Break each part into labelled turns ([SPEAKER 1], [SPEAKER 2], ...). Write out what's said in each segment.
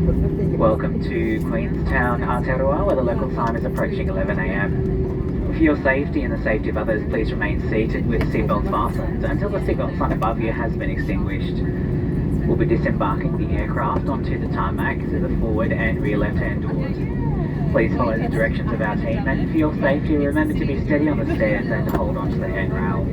[SPEAKER 1] Welcome to Queenstown, Aotearoa, where the local time is approaching 11 a.m. For your safety and the safety of others, please remain seated with seatbelts fastened until the seatbelt sign above you has been extinguished. We'll be disembarking the aircraft onto the tarmac through the forward and rear left-hand doors. Please follow the directions of our team, and for your safety, remember to be steady on the stairs and hold onto the handrail.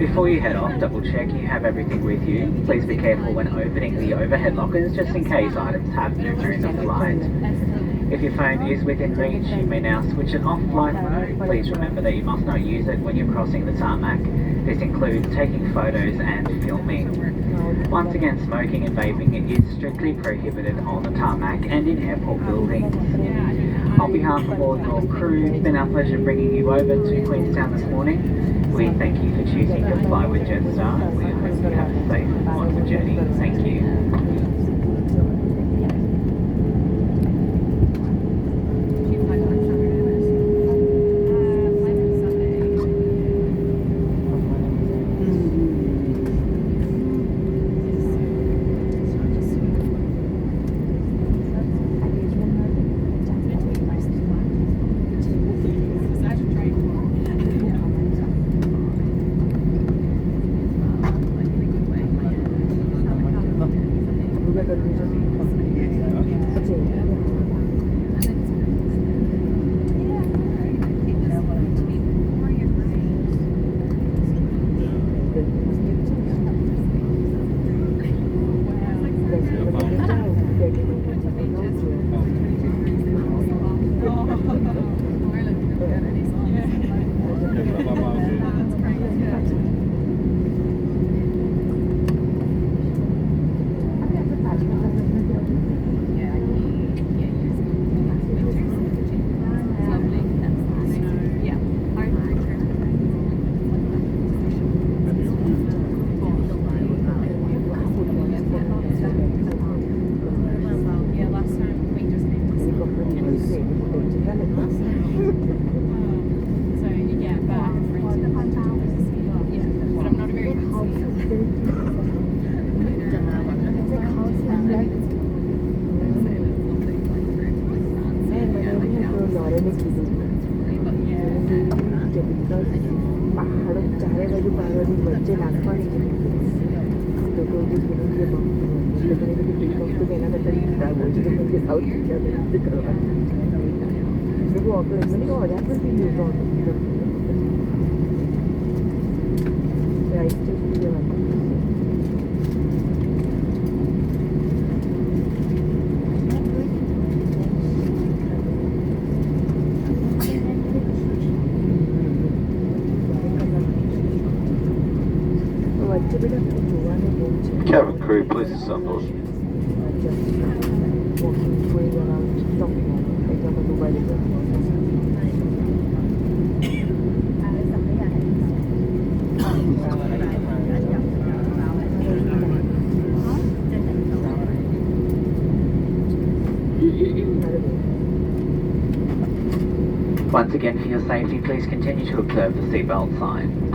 [SPEAKER 1] Before you head off, double check you have everything with you. Please be careful when opening the overhead lockers, just in case items have moved during the flight. If your phone is within reach, you may now switch it off flight mode. Please remember that you must not use it when you're crossing the tarmac. This includes taking photos and filming. Once again, smoking and vaping is strictly prohibited on the tarmac and in airport buildings. On behalf of all your crew, it's been our pleasure bringing you over to Queenstown this morning. We thank you for choosing to fly with Jetstar. We hope you have a safe and wonderful journey. Thank you.
[SPEAKER 2] Cabin crew, please assemble.
[SPEAKER 1] Once again, for your safety, please continue to observe the seatbelt sign.